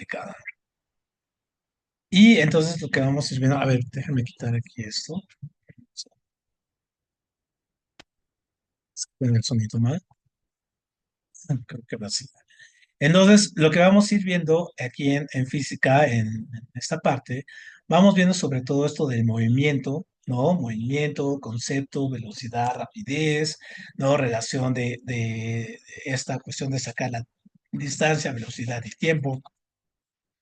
aplicada. Y entonces lo que vamos a ir viendo, a ver, déjame quitar aquí esto, con el sonido mal, creo que va así. Entonces, lo que vamos a ir viendo aquí en física, en esta parte, vamos viendo sobre todo esto del movimiento, ¿no? Movimiento, concepto, velocidad, rapidez, ¿no? Relación de esta cuestión de sacar la distancia, velocidad y tiempo,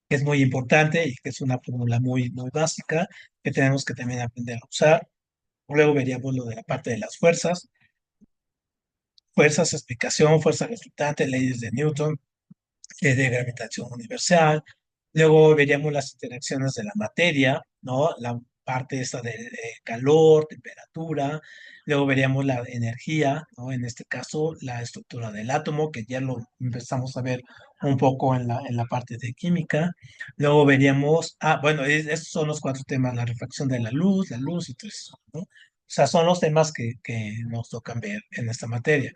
que es muy importante y que es una fórmula muy básica que tenemos que también aprender a usar. Luego veríamos lo de la parte de las fuerzas, fuerzas, explicación, fuerza resultante, leyes de Newton, de gravitación universal. Luego veríamos las interacciones de la materia, ¿no? La parte esta de calor, temperatura. Luego veríamos la energía, ¿no? En este caso, la estructura del átomo, que ya lo empezamos a ver un poco en la parte de química. Luego veríamos, bueno, estos son los cuatro temas, la refracción de la luz y todo eso, ¿no? O sea, son los temas que nos tocan ver en esta materia.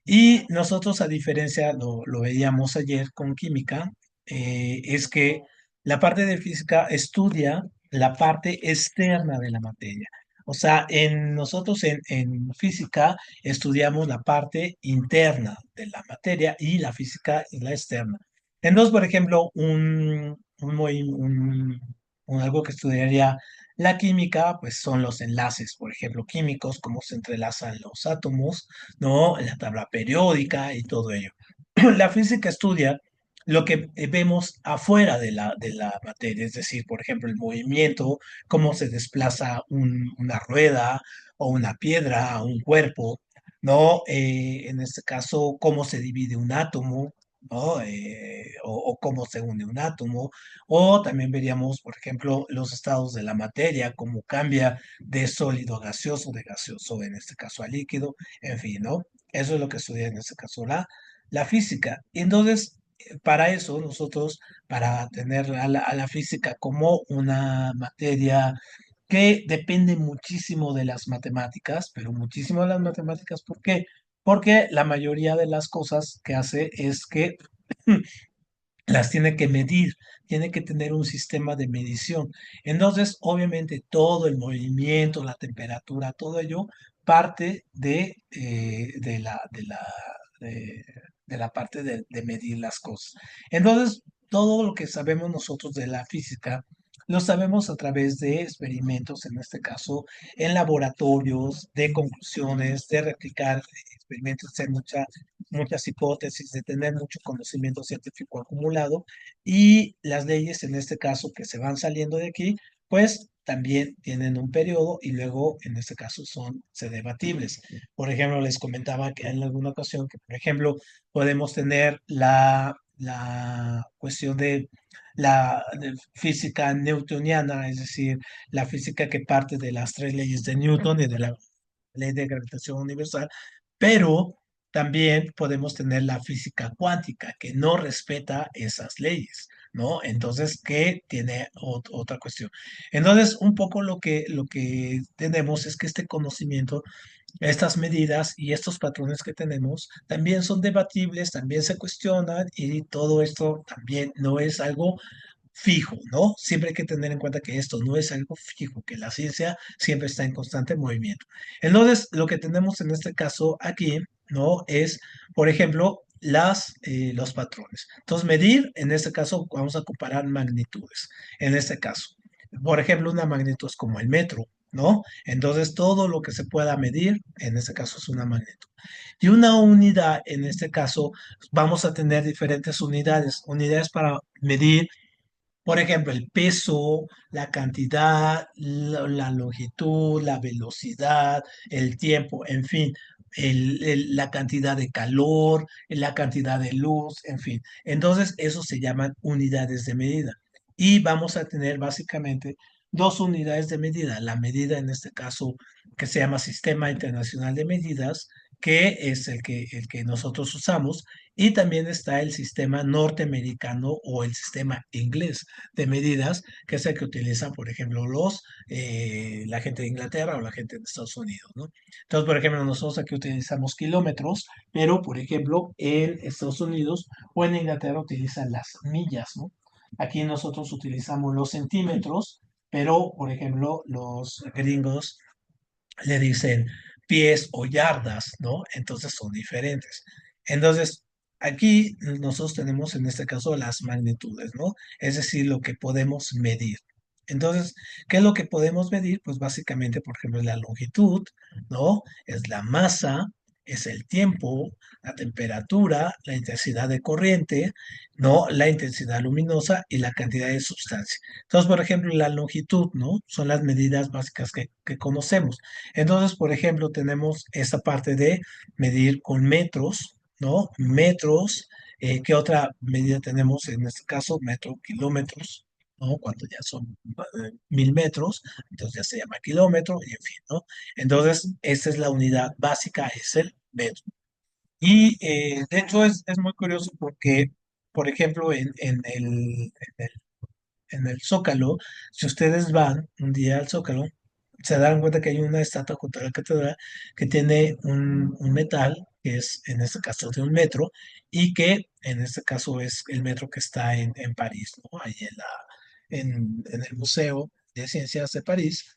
Y nosotros, a diferencia, lo veíamos ayer con química, es que la parte de física estudia la parte externa de la materia. O sea, nosotros en física estudiamos la parte interna de la materia y la física es la externa. Entonces, por ejemplo, algo que estudiaría la química, pues son los enlaces, por ejemplo, químicos, cómo se entrelazan los átomos, ¿no? La tabla periódica y todo ello. La física estudia lo que vemos afuera de la materia, es decir, por ejemplo, el movimiento, cómo se desplaza una rueda o una piedra, un cuerpo, ¿no? En este caso, cómo se divide un átomo, ¿no? O cómo se une un átomo, o también veríamos, por ejemplo, los estados de la materia, cómo cambia de sólido a gaseoso, de gaseoso en este caso a líquido, en fin, ¿no? Eso es lo que estudia en este caso la física. Entonces, para eso nosotros, para tener a la física como una materia que depende muchísimo de las matemáticas, pero muchísimo de las matemáticas, ¿por qué? Porque la mayoría de las cosas que hace es que las tiene que medir, tiene que tener un sistema de medición. Entonces, obviamente, todo el movimiento, la temperatura, todo ello parte de, de la parte de medir las cosas. Entonces, todo lo que sabemos nosotros de la física, lo sabemos a través de experimentos, en este caso, en laboratorios, de conclusiones, de replicar experimentos, hacer muchas hipótesis, de tener mucho conocimiento científico acumulado y las leyes en este caso que se van saliendo de aquí, pues también tienen un periodo y luego en este caso son debatibles. Por ejemplo, les comentaba que en alguna ocasión que, por ejemplo, podemos tener la cuestión de de física newtoniana, es decir, la física que parte de las tres leyes de Newton y de la ley de gravitación universal, pero también podemos tener la física cuántica que no respeta esas leyes, ¿no? Entonces, que tiene otra cuestión. Entonces, un poco lo que tenemos es que este conocimiento, estas medidas y estos patrones que tenemos también son debatibles, también se cuestionan y todo esto también no es algo fijo, ¿no? Siempre hay que tener en cuenta que esto no es algo fijo, que la ciencia siempre está en constante movimiento. Entonces, lo que tenemos en este caso aquí, ¿no? Es, por ejemplo, los patrones. Entonces, medir, en este caso, vamos a comparar magnitudes. En este caso, por ejemplo, una magnitud es como el metro, ¿no? Entonces, todo lo que se pueda medir, en este caso, es una magnitud. Y una unidad, en este caso, vamos a tener diferentes unidades. Unidades para medir, por ejemplo, el peso, la cantidad, la longitud, la velocidad, el tiempo, en fin, la cantidad de calor, la cantidad de luz, en fin. Entonces, eso se llaman unidades de medida. Y vamos a tener básicamente dos unidades de medida. La medida, en este caso, que se llama Sistema Internacional de Medidas, que es el que nosotros usamos, y también está el sistema norteamericano o el sistema inglés de medidas, que es el que utilizan, por ejemplo, la gente de Inglaterra o la gente de Estados Unidos, ¿no? Entonces, por ejemplo, nosotros aquí utilizamos kilómetros, pero, por ejemplo, en Estados Unidos o en Inglaterra utilizan las millas, ¿no? Aquí nosotros utilizamos los centímetros, pero por ejemplo los gringos le dicen pies o yardas, ¿no? Entonces son diferentes. Entonces, aquí nosotros tenemos en este caso las magnitudes, ¿no? Es decir, lo que podemos medir. Entonces, ¿qué es lo que podemos medir? Pues básicamente, por ejemplo, es la longitud, ¿no? Es la masa, es el tiempo, la temperatura, la intensidad de corriente, ¿no? La intensidad luminosa y la cantidad de sustancia. Entonces, por ejemplo, la longitud, ¿no? Son las medidas básicas que conocemos. Entonces, por ejemplo, tenemos esta parte de medir con metros, ¿no? Metros. ¿Qué otra medida tenemos? En este caso, metro, kilómetros, ¿no? Cuando ya son 1000 metros, entonces ya se llama kilómetro, y en fin, ¿no? Entonces, esta es la unidad básica, es el metro. Y de hecho es muy curioso porque, por ejemplo, en el Zócalo, si ustedes van un día al Zócalo, se dan cuenta que hay una estatua junto a la catedral que tiene un metal, que es en este caso de un metro, y que en este caso es el metro que está en París, ¿no? Ahí en el Museo de Ciencias de París,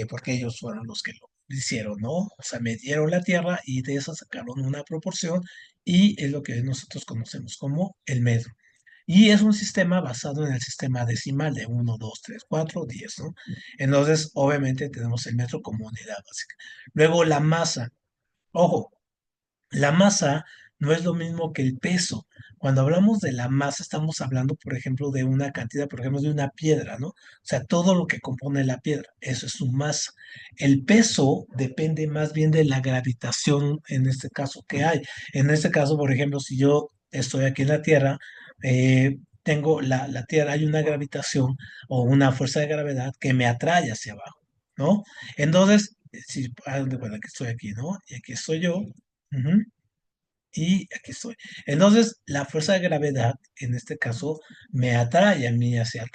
porque ellos fueron los que lo hicieron, ¿no? O sea, medieron la Tierra y de eso sacaron una proporción y es lo que nosotros conocemos como el metro. Y es un sistema basado en el sistema decimal de 1, 2, 3, 4, 10, ¿no? Entonces, obviamente tenemos el metro como unidad básica. Luego, la masa. Ojo, la masa no es lo mismo que el peso. Cuando hablamos de la masa, estamos hablando, por ejemplo, de una cantidad, por ejemplo, de una piedra, ¿no? O sea, todo lo que compone la piedra, eso es su masa. El peso depende más bien de la gravitación, en este caso, que hay. En este caso, por ejemplo, si yo estoy aquí en la Tierra, tengo la Tierra, hay una gravitación o una fuerza de gravedad que me atrae hacia abajo, ¿no? Entonces, si, hagan de cuenta que estoy aquí, ¿no? Y aquí estoy yo. Ujú. Y aquí estoy. Entonces, la fuerza de gravedad, en este caso, me atrae a mí hacia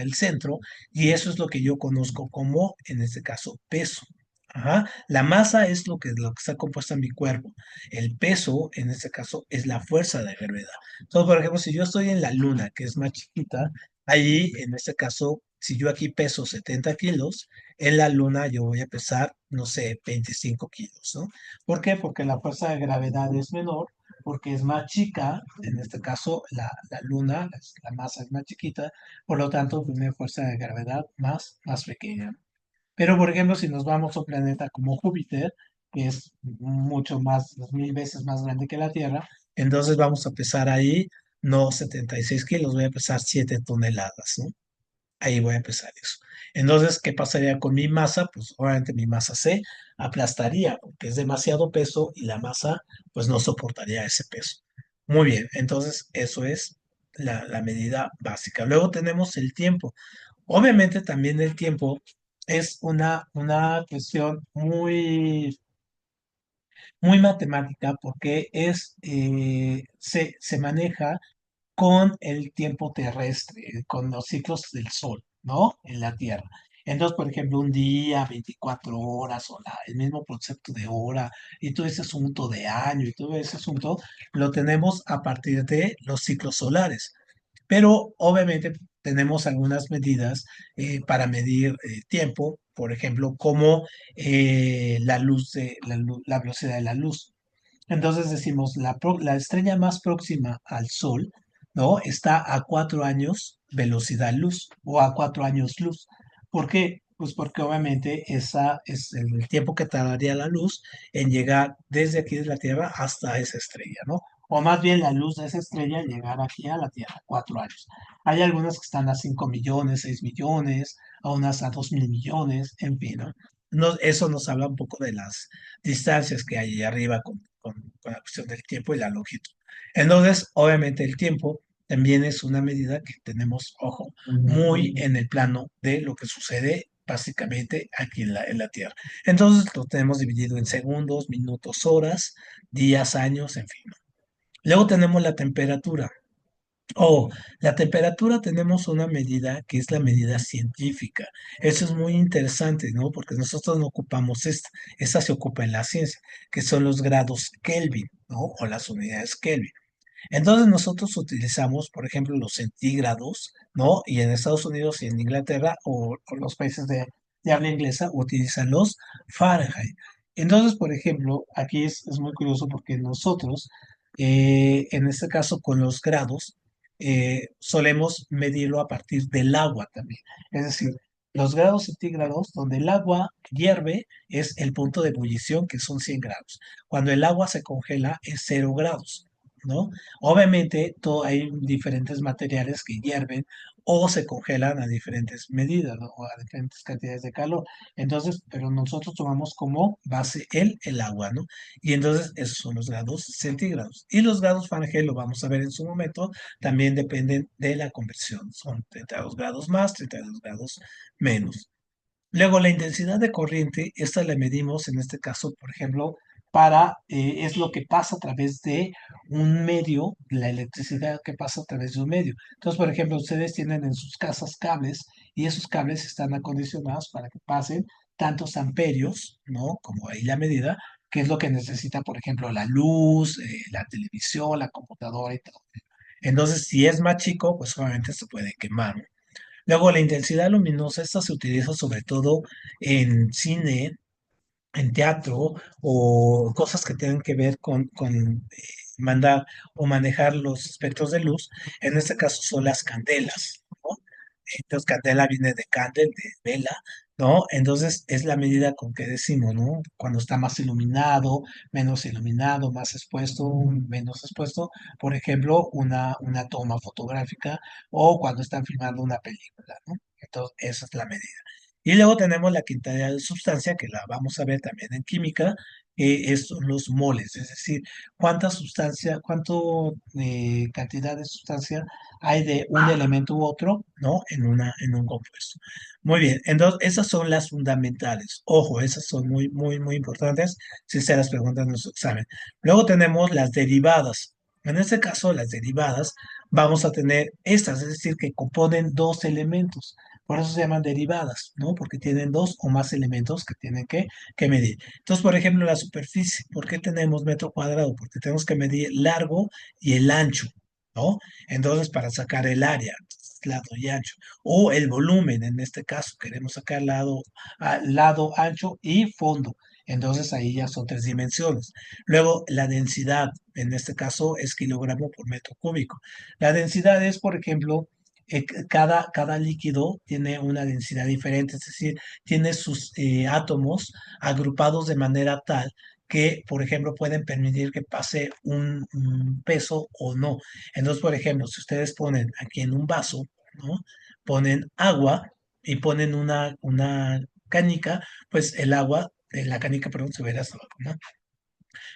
el centro y eso es lo que yo conozco como, en este caso, peso. Ajá. La masa es lo que está compuesta en mi cuerpo. El peso, en este caso, es la fuerza de gravedad. Entonces, por ejemplo, si yo estoy en la luna, que es más chiquita, ahí, en este caso, si yo aquí peso 70 kilos, en la luna yo voy a pesar, no sé, 25 kilos, ¿no? ¿Por qué? Porque la fuerza de gravedad es menor, porque es más chica, en este caso la Luna, la masa es más chiquita, por lo tanto tiene fuerza de gravedad más pequeña. Pero, por ejemplo, si nos vamos a un planeta como Júpiter, que es mucho más, 1000 veces más grande que la Tierra, entonces vamos a pesar ahí no 76 kilos, voy a pesar 7 toneladas, ¿no? Ahí voy a empezar eso. Entonces, ¿qué pasaría con mi masa? Pues obviamente mi masa se aplastaría porque es demasiado peso y la masa pues no soportaría ese peso. Muy bien, entonces eso es la medida básica. Luego tenemos el tiempo. Obviamente también el tiempo es una cuestión muy matemática porque se maneja con el tiempo terrestre, con los ciclos del Sol, ¿no? En la Tierra. Entonces, por ejemplo, un día, 24 horas, o el mismo concepto de hora, y todo ese asunto de año, y todo ese asunto, lo tenemos a partir de los ciclos solares. Pero obviamente tenemos algunas medidas para medir tiempo, por ejemplo, como la velocidad de la luz. Entonces decimos, la estrella más próxima al Sol, ¿no? Está a 4 años velocidad luz o a 4 años luz. ¿Por qué? Pues porque obviamente esa es el tiempo que tardaría la luz en llegar desde aquí de la Tierra hasta esa estrella, ¿no? O más bien la luz de esa estrella llegar aquí a la Tierra, 4 años. Hay algunas que están a 5 millones, 6 millones, a unas a 2000 millones, en fin, ¿no? Eso nos habla un poco de las distancias que hay ahí arriba con la cuestión del tiempo y la longitud. Entonces, obviamente el tiempo también es una medida que tenemos, ojo, muy en el plano de lo que sucede básicamente aquí en la Tierra. Entonces lo tenemos dividido en segundos, minutos, horas, días, años, en fin. Luego tenemos la temperatura. Oh, la temperatura tenemos una medida que es la medida científica. Eso es muy interesante, ¿no? Porque nosotros no ocupamos esta se ocupa en la ciencia, que son los grados Kelvin, ¿no? O las unidades Kelvin. Entonces nosotros utilizamos, por ejemplo, los centígrados, ¿no? Y en Estados Unidos y en Inglaterra o los países de habla inglesa utilizan los Fahrenheit. Entonces, por ejemplo, aquí es muy curioso porque nosotros, en este caso con los grados, solemos medirlo a partir del agua también. Es decir, los grados centígrados, donde el agua hierve, es el punto de ebullición, que son 100 grados. Cuando el agua se congela, es 0 grados, ¿no? Obviamente, hay diferentes materiales que hierven o se congelan a diferentes medidas, ¿no? O a diferentes cantidades de calor. Entonces, pero nosotros tomamos como base el agua, ¿no? Y entonces esos son los grados centígrados. Y los grados Fahrenheit, lo vamos a ver en su momento, también dependen de la conversión. Son 32 grados más, 32 grados menos. Luego, la intensidad de corriente, esta la medimos en este caso, por ejemplo, es lo que pasa a través de un medio, la electricidad que pasa a través de un medio. Entonces, por ejemplo, ustedes tienen en sus casas cables y esos cables están acondicionados para que pasen tantos amperios, ¿no? Como ahí la medida, que es lo que necesita, por ejemplo, la luz, la televisión, la computadora y todo. Entonces, si es más chico, pues obviamente se puede quemar, ¿no? Luego, la intensidad luminosa, esta se utiliza sobre todo en cine, en teatro o cosas que tengan que ver con mandar o manejar los espectros de luz. En este caso son las candelas, ¿no? Entonces, candela viene de candle, de vela, ¿no? Entonces, es la medida con que decimos, ¿no? Cuando está más iluminado, más expuesto, menos expuesto. Por ejemplo, una toma fotográfica o cuando están filmando una película, ¿no? Entonces, esa es la medida. Y luego tenemos la cantidad de sustancia, que la vamos a ver también en química, son los moles, es decir, cuánta sustancia, cuánto cantidad de sustancia hay de un elemento u otro, ¿no? En un compuesto. Muy bien, entonces esas son las fundamentales. Ojo, esas son muy, muy, muy importantes si se las preguntan en su examen. Luego tenemos las derivadas. En este caso, las derivadas, vamos a tener estas, es decir, que componen dos elementos. Por eso se llaman derivadas, ¿no? Porque tienen dos o más elementos que tienen que medir. Entonces, por ejemplo, la superficie. ¿Por qué tenemos metro cuadrado? Porque tenemos que medir el largo y el ancho, ¿no? Entonces, para sacar el área, lado y ancho, o el volumen, en este caso, queremos sacar lado ancho y fondo. Entonces, ahí ya son tres dimensiones. Luego, la densidad, en este caso, es kilogramo por metro cúbico. La densidad es, por ejemplo, cada líquido tiene una densidad diferente, es decir, tiene sus átomos agrupados de manera tal que, por ejemplo, pueden permitir que pase un peso o no. Entonces, por ejemplo, si ustedes ponen aquí en un vaso, ¿no? Ponen agua y ponen una canica, pues el agua, la canica, perdón, se verá hasta abajo, ¿no?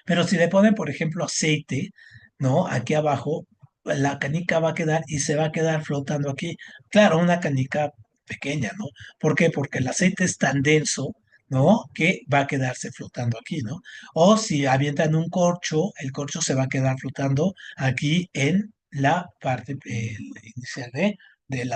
Pero si le ponen, por ejemplo, aceite, ¿no? Aquí abajo, la canica va a quedar y se va a quedar flotando aquí. Claro, una canica pequeña, ¿no? ¿Por qué? Porque el aceite es tan denso, ¿no? Que va a quedarse flotando aquí, ¿no? O si avientan un corcho, el corcho se va a quedar flotando aquí en la parte inicial del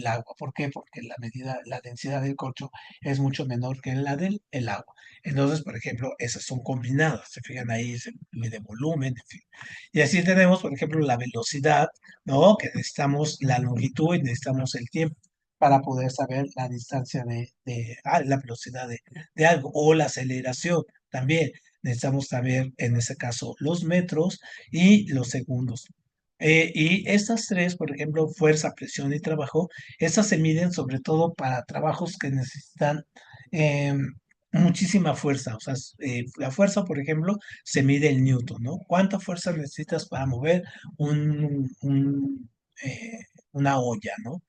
agua. ¿Por qué? Porque la densidad del corcho es mucho menor que la del el agua. Entonces, por ejemplo, esas son combinadas, se fijan ahí, se mide volumen, en fin. Y así tenemos, por ejemplo, la velocidad, ¿no? Que necesitamos la longitud y necesitamos el tiempo para poder saber la distancia la velocidad de algo, o la aceleración también. Necesitamos saber, en este caso, los metros y los segundos. Y estas tres, por ejemplo, fuerza, presión y trabajo, estas se miden sobre todo para trabajos que necesitan em, muchísima fuerza. O sea, la fuerza, por ejemplo, se mide en newton, ¿no? ¿Cuánta fuerza necesitas para mover un, un, eh, una olla, ¿no?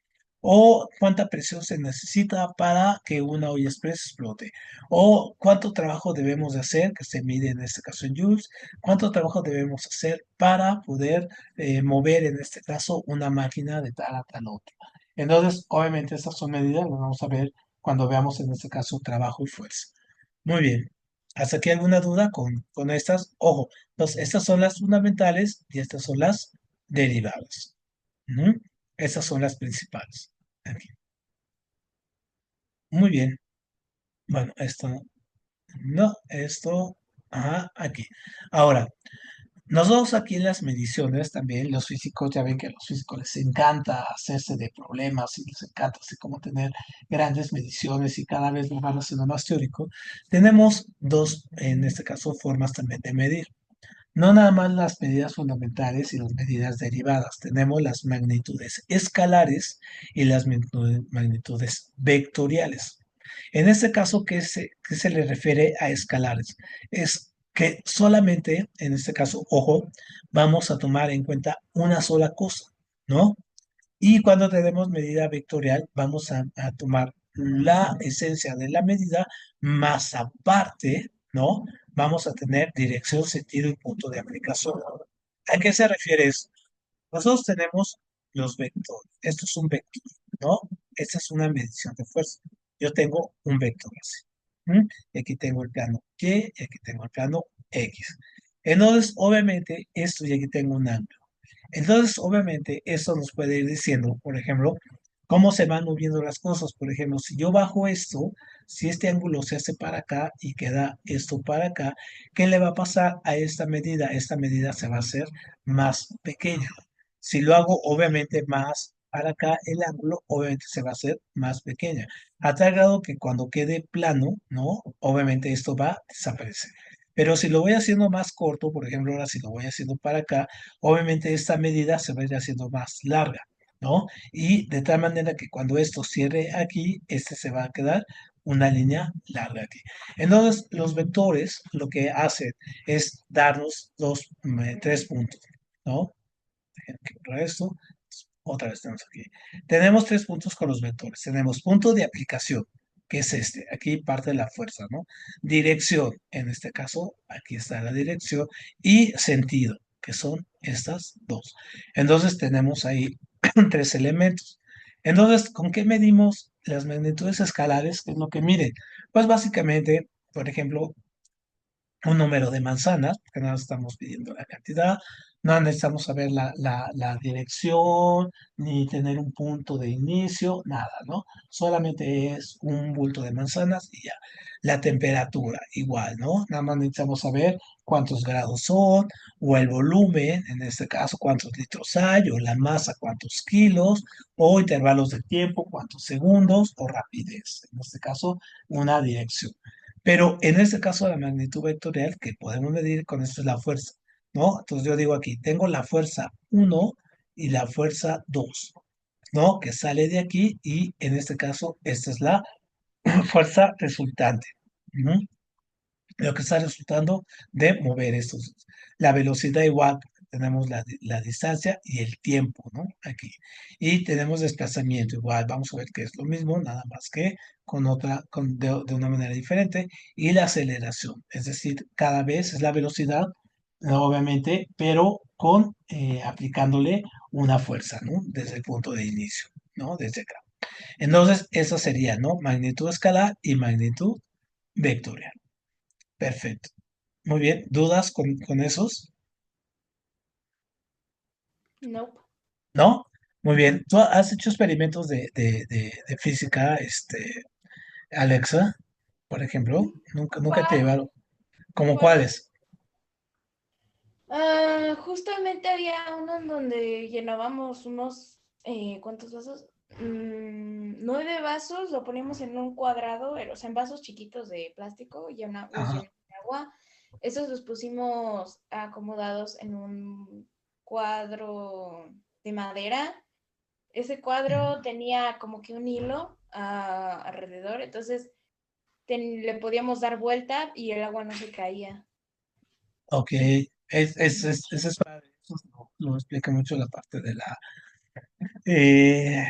O cuánta presión se necesita para que una olla express explote. O cuánto trabajo debemos de hacer, que se mide en este caso en joules, cuánto trabajo debemos hacer para poder mover, en este caso, una máquina de tal a tal otro. Entonces, obviamente, estas son medidas, las vamos a ver cuando veamos en este caso trabajo y fuerza. Muy bien. ¿Hasta aquí alguna duda con estas? Ojo, entonces estas son las fundamentales y estas son las derivadas. Ujú. Estas son las principales. Aquí. Muy bien. Bueno, esto no, esto, ajá, aquí. Ahora, Nosotros aquí en las mediciones también, los físicos, ya ven que a los físicos les encanta hacerse de problemas y les encanta así como tener grandes mediciones y cada vez lo van haciendo más teórico. Tenemos dos, en este caso, formas también de medir. No nada más las medidas fundamentales y las medidas derivadas, tenemos las magnitudes escalares y las magnitudes vectoriales. En este caso, qué se le refiere a escalares? Es que solamente, en este caso, ojo, vamos a tomar en cuenta una sola cosa, ¿no? Y cuando tenemos medida vectorial, vamos a tomar la esencia de la medida más aparte, ¿no? Vamos a tener dirección, sentido y punto de aplicación. ¿A qué se refiere eso? Nosotros tenemos los vectores. Esto es un vector, ¿no? Esta es una medición de fuerza. Yo tengo un vector así. ¿M? Y aquí tengo el plano Y y aquí tengo el plano X. Entonces, obviamente, esto y aquí tengo un ángulo. Entonces, obviamente, eso nos puede ir diciendo, por ejemplo, cómo se van moviendo las cosas. Por ejemplo, si yo bajo esto, si este ángulo se hace para acá y queda esto para acá, ¿qué le va a pasar a esta medida? Esta medida se va a hacer más pequeña. Si lo hago, obviamente, más para acá, el ángulo, obviamente, se va a hacer más pequeña. A tal grado que cuando quede plano, ¿no? Obviamente esto va a desaparecer. Pero si lo voy haciendo más corto, por ejemplo, ahora si lo voy haciendo para acá, obviamente esta medida se va a ir haciendo más larga, ¿no? Y de tal manera que cuando esto cierre aquí, este se va a quedar una línea larga aquí. Entonces, los vectores lo que hacen es darnos tres puntos, ¿no? Dejen que borrar esto. Otra vez tenemos aquí. Tenemos tres puntos con los vectores. Tenemos punto de aplicación, que es este. Aquí parte de la fuerza, ¿no? Dirección, en este caso, aquí está la dirección. Y sentido, que son estas dos. Entonces tenemos ahí tres elementos. Entonces, ¿con qué medimos las magnitudes escalares? ¿Qué es lo que miden? Pues básicamente, por ejemplo, un número de manzanas, porque nada más estamos pidiendo la cantidad, no necesitamos saber la dirección, ni tener un punto de inicio, nada, ¿no? Solamente es un bulto de manzanas y ya. La temperatura, igual, ¿no? Nada más necesitamos saber cuántos grados son, o el volumen, en este caso, cuántos litros hay, o la masa, cuántos kilos, o intervalos de tiempo, cuántos segundos, o rapidez, en este caso, una dirección. Pero en este caso, la magnitud vectorial que podemos medir con esto es la fuerza, ¿no? Entonces yo digo aquí, tengo la fuerza 1 y la fuerza 2, ¿no? Que sale de aquí y en este caso, esta es la fuerza resultante. ¿No? Lo que está resultando de mover estos. La velocidad igual, tenemos la distancia y el tiempo, ¿no? Aquí. Y tenemos desplazamiento igual, vamos a ver que es lo mismo, nada más que con otra, de una manera diferente. Y la aceleración, es decir, cada vez es la velocidad, obviamente, pero con aplicándole una fuerza, ¿no? Desde el punto de inicio, ¿no? Desde acá. Entonces, eso sería, ¿no? Magnitud escalar y magnitud vectorial. Perfecto. Muy bien. ¿Dudas con esos? Nope. ¿No? Muy bien. ¿Tú has hecho experimentos de física, Alexa, por ejemplo? Nunca te ¿Cuál? llevaron. ¿Cómo ¿Cuál? cuáles? Justamente había uno en donde llenábamos unos, ¿cuántos vasos? 9 vasos, lo poníamos en un cuadrado, o sea, en vasos chiquitos de plástico, y los Ajá. llenamos de agua. Esos los pusimos acomodados en un cuadro de madera. Ese Ujú. cuadro tenía como que un hilo alrededor, entonces le podíamos dar vuelta y el agua no se caía. Ok. Ese es padre. Eso lo explica mucho la parte de eh,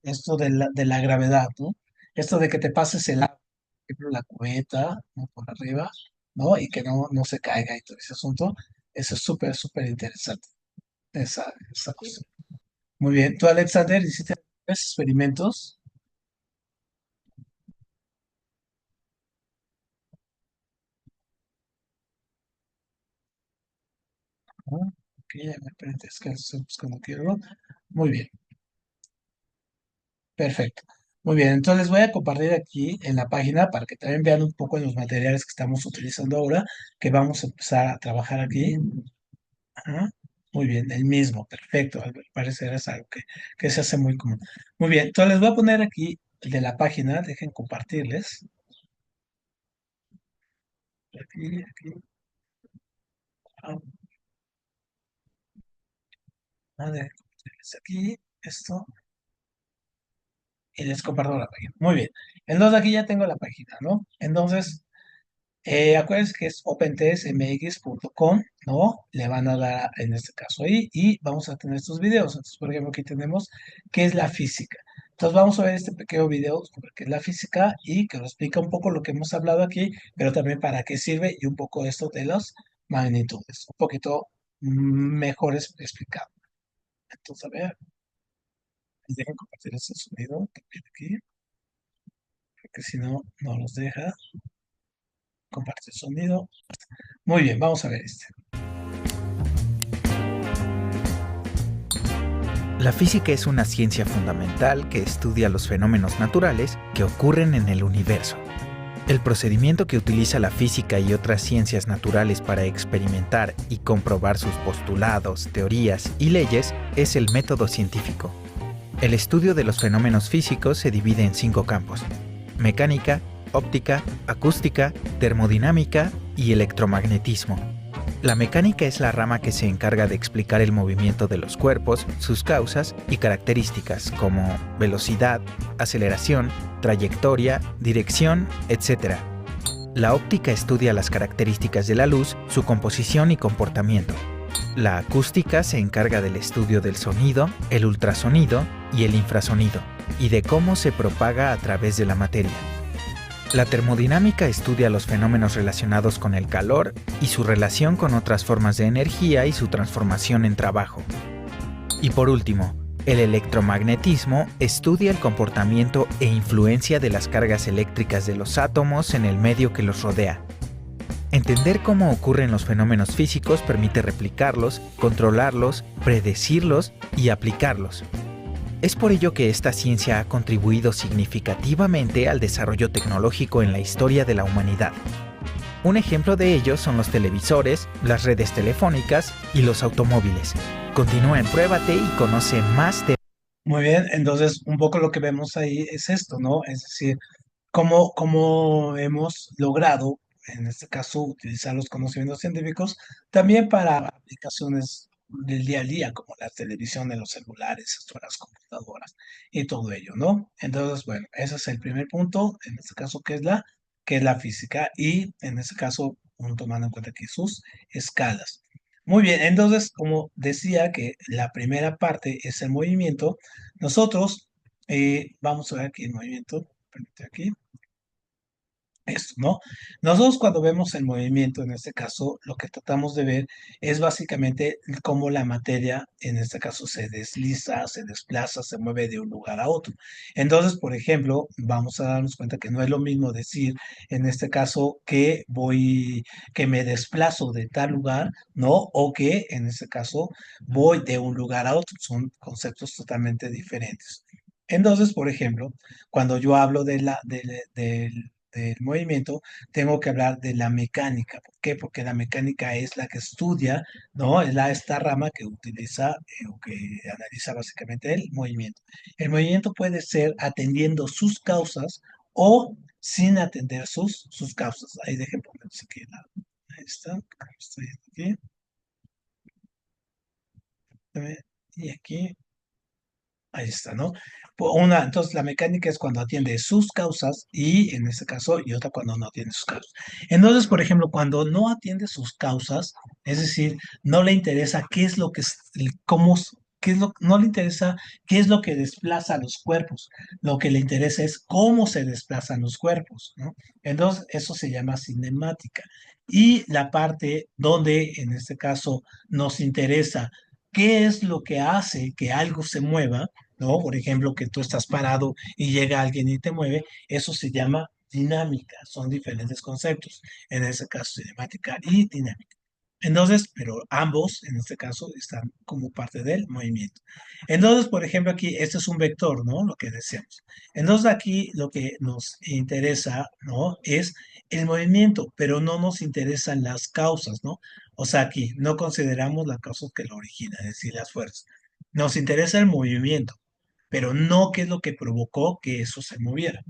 esto de la gravedad, ¿no? Esto de que te pases el agua, por ejemplo, la cubeta, ¿no? Por arriba, ¿no? Y que no se caiga y todo ese asunto. Eso es súper interesante, esa Sí. cuestión. Muy bien. ¿Tú, Alexander, hiciste tres experimentos? Ah, ok, a ver, espérate, es que estoy buscando aquí algo. Muy bien, perfecto. Muy bien, entonces les voy a compartir aquí en la página para que también vean un poco de los materiales que estamos utilizando ahora, que vamos a empezar a trabajar aquí. Ajá. Muy bien, el mismo, perfecto. Al parecer es algo que se hace muy común. Muy bien, entonces les voy a poner aquí el de la página, dejen compartirles. Aquí, aquí, ah, dejen compartirles aquí, esto, y les comparto la página. Muy bien, entonces aquí ya tengo la página, ¿no? Entonces, acuérdense que es opentsmx.com, ¿no? Le van a dar en este caso ahí y vamos a tener estos videos. Entonces, por ejemplo, aquí tenemos qué es la física. Entonces, vamos a ver este pequeño video sobre qué es la física y que nos explica un poco lo que hemos hablado aquí, pero también para qué sirve y un poco esto de las magnitudes. Un poquito mejor explicado. Entonces, a ver, dejen compartir este sonido también aquí, porque si no, no nos deja compartir sonido. Muy bien, vamos a ver este. La física es una ciencia fundamental que estudia los fenómenos naturales que ocurren en el universo. El procedimiento que utiliza la física y otras ciencias naturales para experimentar y comprobar sus postulados, teorías y leyes es el método científico. El estudio de los fenómenos físicos se divide en 5 campos: mecánica, óptica, acústica, termodinámica y electromagnetismo. La mecánica es la rama que se encarga de explicar el movimiento de los cuerpos, sus causas y características como velocidad, aceleración, trayectoria, dirección, etc. La óptica estudia las características de la luz, su composición y comportamiento. La acústica se encarga del estudio del sonido, el ultrasonido y el infrasonido, y de cómo se propaga a través de la materia. La termodinámica estudia los fenómenos relacionados con el calor y su relación con otras formas de energía y su transformación en trabajo. Y por último, el electromagnetismo estudia el comportamiento e influencia de las cargas eléctricas de los átomos en el medio que los rodea. Entender cómo ocurren los fenómenos físicos permite replicarlos, controlarlos, predecirlos y aplicarlos. Es por ello que esta ciencia ha contribuido significativamente al desarrollo tecnológico en la historia de la humanidad. Un ejemplo de ello son los televisores, las redes telefónicas y los automóviles. Continúa en Pruébate y conoce más de... Muy bien, entonces un poco lo que vemos ahí es esto, ¿no? Es decir, cómo hemos logrado, en este caso, utilizar los conocimientos científicos también para aplicaciones del día a día, como la televisión, de los celulares, esto, las computadoras y todo ello, ¿no? Entonces, bueno, ese es el primer punto, en este caso, que es la física, y en este caso, tomando en cuenta aquí sus escalas. Muy bien, entonces, como decía que la primera parte es el movimiento, nosotros vamos a ver aquí el movimiento, permítame aquí, esto, ¿no? Nosotros cuando vemos el movimiento, en este caso, lo que tratamos de ver es básicamente cómo la materia, en este caso, se desliza, se desplaza, se mueve de un lugar a otro. Entonces, por ejemplo, vamos a darnos cuenta que no es lo mismo decir, en este caso, que me desplazo de tal lugar, ¿no? O que, en este caso, voy de un lugar a otro. Son conceptos totalmente diferentes. Entonces, por ejemplo, cuando yo hablo del movimiento, tengo que hablar de la mecánica. ¿Por qué? Porque la mecánica es la que estudia, ¿no? Es esta rama que utiliza o que analiza básicamente el movimiento. El movimiento puede ser atendiendo sus causas o sin atender sus causas. Ahí dejen ponerse aquí. Ahí está. Estoy aquí. Y aquí. Ahí está, ¿no? Entonces la mecánica es cuando atiende sus causas y en este caso, y otra cuando no atiende sus causas. Entonces, por ejemplo, cuando no atiende sus causas, es decir, no le interesa qué es lo que, no le interesa qué es lo que desplaza los cuerpos, lo que le interesa es cómo se desplazan los cuerpos, ¿no? Entonces, eso se llama cinemática. Y la parte donde, en este caso, nos interesa qué es lo que hace que algo se mueva, ¿no? Por ejemplo, que tú estás parado y llega alguien y te mueve, eso se llama dinámica, son diferentes conceptos, en este caso cinemática y dinámica. Entonces, pero ambos, en este caso, están como parte del movimiento. Entonces, por ejemplo, aquí, este es un vector, ¿no? Lo que deseamos. Entonces, aquí lo que nos interesa, ¿no? Es el movimiento, pero no nos interesan las causas, ¿no? O sea, aquí no consideramos las causas que lo originan, es decir, las fuerzas. Nos interesa el movimiento, pero no qué es lo que provocó que eso se moviera.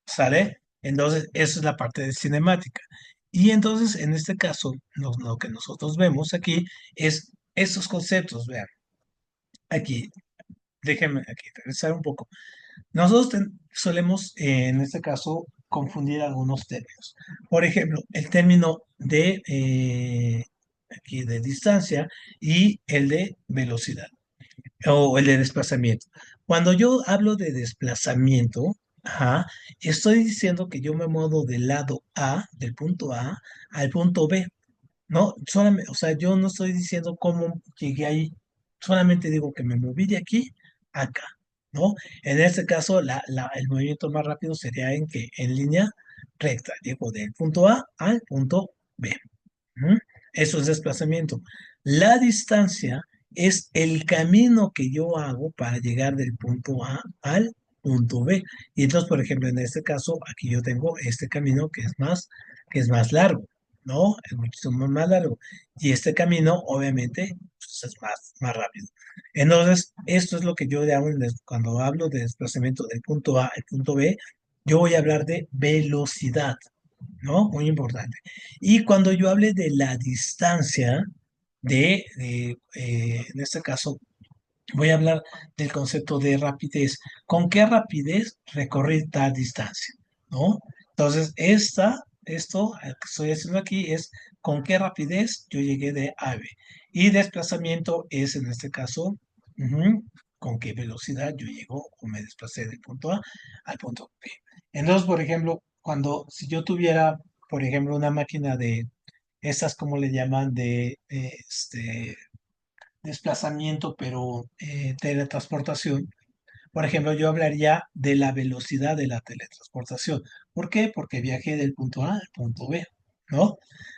¿Sale? Entonces, eso es la parte de cinemática. Y entonces, en este caso, lo que nosotros vemos aquí es estos conceptos. Vean, aquí, déjenme aquí regresar un poco. Nosotros solemos, en este caso, confundir algunos términos. Por ejemplo, el término de, aquí de distancia y el de velocidad o el de desplazamiento. Cuando yo hablo de desplazamiento, ajá, estoy diciendo que yo me muevo del lado A, del punto A, al punto B. No, solamente, o sea, yo no estoy diciendo cómo llegué ahí, solamente digo que me moví de aquí a acá, ¿no? En este caso, el movimiento más rápido sería en línea recta, llego del punto A al punto B. ¿Mm? Eso es desplazamiento. La distancia es el camino que yo hago para llegar del punto A al punto B. Y entonces, por ejemplo, en este caso, aquí yo tengo este camino que es más largo, ¿no? Es muchísimo más largo. Y este camino, obviamente, pues, es más rápido. Entonces, esto es lo que yo hago cuando hablo de desplazamiento del punto A al punto B, yo voy a hablar de velocidad, ¿no? Muy importante. Y cuando yo hable de la distancia, en este caso, voy a hablar del concepto de rapidez. ¿Con qué rapidez recorrer tal distancia? ¿No? Entonces, esto que estoy haciendo aquí es con qué rapidez yo llegué de A a B. Y desplazamiento es, en este caso, con qué velocidad yo llego o me desplacé del punto A al punto B. Entonces, por ejemplo, si yo tuviera, por ejemplo, una máquina de estas, como le llaman, de desplazamiento, pero teletransportación. Por ejemplo, yo hablaría de la velocidad de la teletransportación. ¿Por qué? Porque viajé del punto A al punto B, ¿no?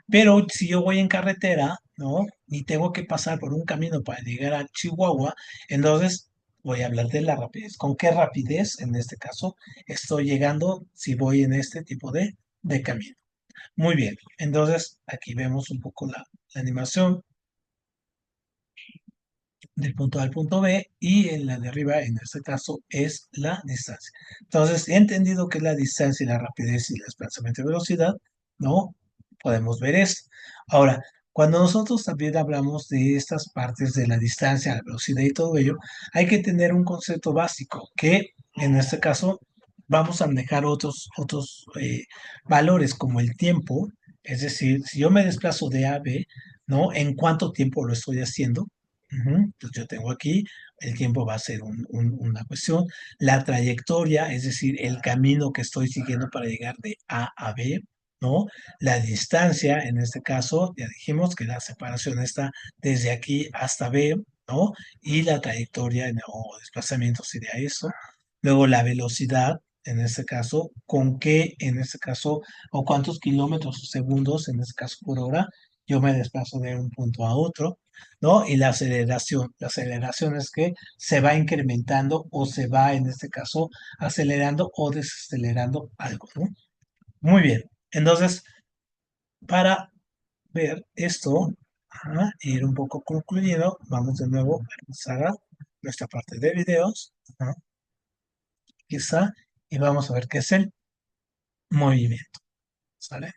Pero si yo voy en carretera, ¿no? Y tengo que pasar por un camino para llegar a Chihuahua, entonces voy a hablar de la rapidez. ¿Con qué rapidez, en este caso, estoy llegando si voy en este tipo de camino? Muy bien, entonces aquí vemos un poco la animación del punto A al punto B y en la de arriba, en este caso, es la distancia. Entonces, he entendido que es la distancia y la rapidez y el desplazamiento de velocidad, ¿no? Podemos ver esto. Ahora, cuando nosotros también hablamos de estas partes de la distancia, la velocidad y todo ello, hay que tener un concepto básico que, en este caso, vamos a manejar otros valores como el tiempo, es decir, si yo me desplazo de A a B, ¿no? ¿En cuánto tiempo lo estoy haciendo? Entonces yo tengo aquí, el tiempo va a ser una cuestión, la trayectoria, es decir, el camino que estoy siguiendo para llegar de A a B, ¿no? La distancia, en este caso, ya dijimos que la separación está desde aquí hasta B, ¿no? Y la trayectoria o desplazamiento sería eso. Luego la velocidad, en este caso, con qué, en este caso, o cuántos kilómetros o segundos, en este caso por hora, yo me desplazo de un punto a otro, ¿no? Y la aceleración es que se va incrementando o se va, en este caso, acelerando o desacelerando algo, ¿no? Muy bien, entonces, para ver esto, ir un poco concluyendo, vamos de nuevo a regresar a nuestra parte de videos, quizá, y vamos a ver qué es el movimiento, ¿sale?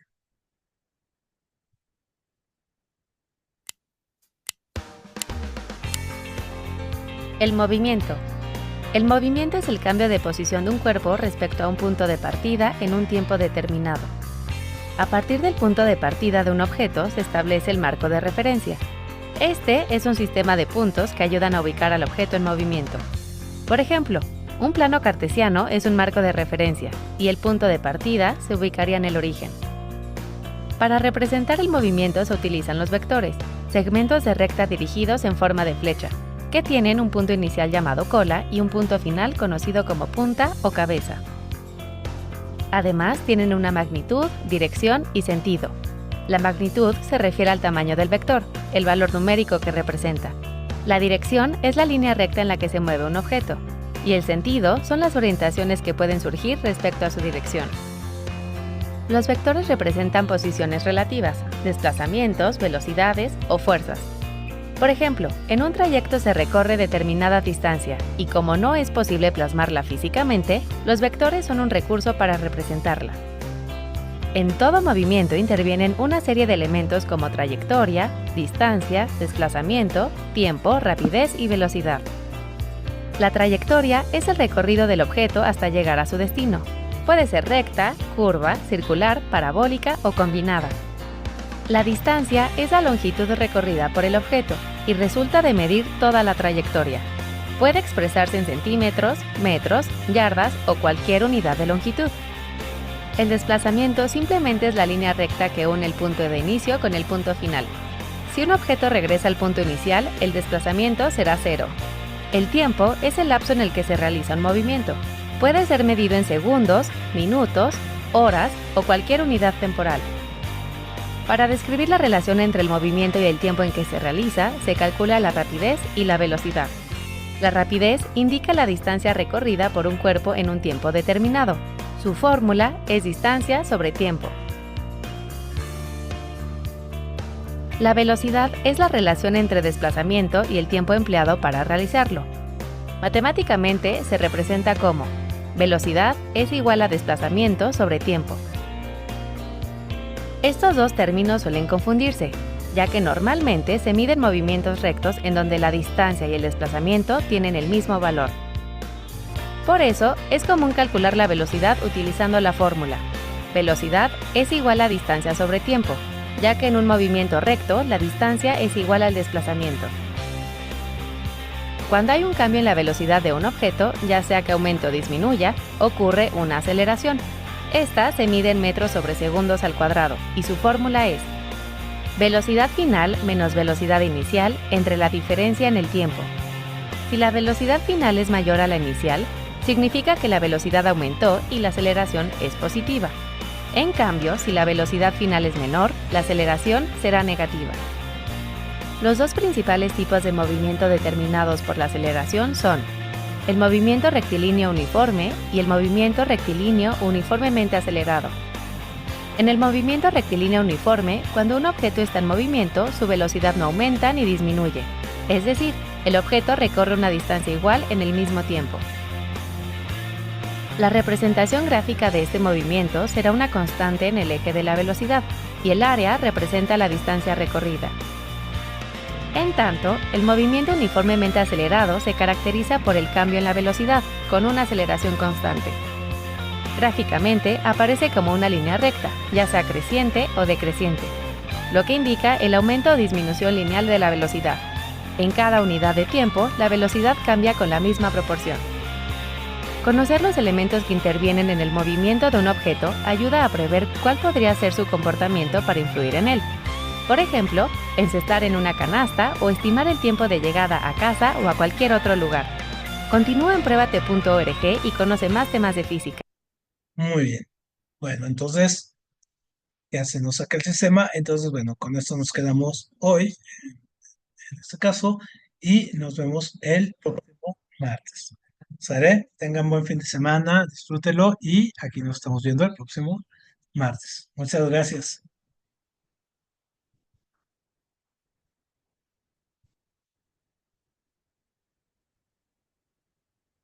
El movimiento. El movimiento es el cambio de posición de un cuerpo respecto a un punto de partida en un tiempo determinado. A partir del punto de partida de un objeto se establece el marco de referencia. Este es un sistema de puntos que ayudan a ubicar al objeto en movimiento. Por ejemplo, un plano cartesiano es un marco de referencia y el punto de partida se ubicaría en el origen. Para representar el movimiento se utilizan los vectores, segmentos de recta dirigidos en forma de flecha, que tienen un punto inicial llamado cola y un punto final conocido como punta o cabeza. Además, tienen una magnitud, dirección y sentido. La magnitud se refiere al tamaño del vector, el valor numérico que representa. La dirección es la línea recta en la que se mueve un objeto, y el sentido son las orientaciones que pueden surgir respecto a su dirección. Los vectores representan posiciones relativas, desplazamientos, velocidades o fuerzas. Por ejemplo, en un trayecto se recorre determinada distancia y como no es posible plasmarla físicamente, los vectores son un recurso para representarla. En todo movimiento intervienen una serie de elementos como trayectoria, distancia, desplazamiento, tiempo, rapidez y velocidad. La trayectoria es el recorrido del objeto hasta llegar a su destino. Puede ser recta, curva, circular, parabólica o combinada. La distancia es la longitud recorrida por el objeto y resulta de medir toda la trayectoria. Puede expresarse en centímetros, metros, yardas o cualquier unidad de longitud. El desplazamiento simplemente es la línea recta que une el punto de inicio con el punto final. Si un objeto regresa al punto inicial, el desplazamiento será cero. El tiempo es el lapso en el que se realiza un movimiento. Puede ser medido en segundos, minutos, horas o cualquier unidad temporal. Para describir la relación entre el movimiento y el tiempo en que se realiza, se calcula la rapidez y la velocidad. La rapidez indica la distancia recorrida por un cuerpo en un tiempo determinado. Su fórmula es distancia sobre tiempo. La velocidad es la relación entre desplazamiento y el tiempo empleado para realizarlo. Matemáticamente se representa como velocidad es igual a desplazamiento sobre tiempo. Estos dos términos suelen confundirse, ya que normalmente se miden movimientos rectos en donde la distancia y el desplazamiento tienen el mismo valor. Por eso, es común calcular la velocidad utilizando la fórmula. Velocidad es igual a distancia sobre tiempo, ya que en un movimiento recto la distancia es igual al desplazamiento. Cuando hay un cambio en la velocidad de un objeto, ya sea que aumente o disminuya, ocurre una aceleración. Esta se mide en metros sobre segundos al cuadrado y su fórmula es velocidad final menos velocidad inicial entre la diferencia en el tiempo. Si la velocidad final es mayor a la inicial, significa que la velocidad aumentó y la aceleración es positiva. En cambio, si la velocidad final es menor, la aceleración será negativa. Los dos principales tipos de movimiento determinados por la aceleración son el movimiento rectilíneo uniforme y el movimiento rectilíneo uniformemente acelerado. En el movimiento rectilíneo uniforme, cuando un objeto está en movimiento, su velocidad no aumenta ni disminuye. Es decir, el objeto recorre una distancia igual en el mismo tiempo. La representación gráfica de este movimiento será una constante en el eje de la velocidad, y el área representa la distancia recorrida. En tanto, el movimiento uniformemente acelerado se caracteriza por el cambio en la velocidad, con una aceleración constante. Gráficamente aparece como una línea recta, ya sea creciente o decreciente, lo que indica el aumento o disminución lineal de la velocidad. En cada unidad de tiempo, la velocidad cambia con la misma proporción. Conocer los elementos que intervienen en el movimiento de un objeto ayuda a prever cuál podría ser su comportamiento para influir en él. Por ejemplo, encestar en una canasta o estimar el tiempo de llegada a casa o a cualquier otro lugar. Continúa en pruébate.org y conoce más temas de física. Muy bien. Bueno, entonces ya se nos saca el sistema. Entonces, bueno, con esto nos quedamos hoy, en este caso, y nos vemos el próximo martes. ¿Sale? Tengan buen fin de semana, disfrútelo y aquí nos estamos viendo el próximo martes. Muchas gracias.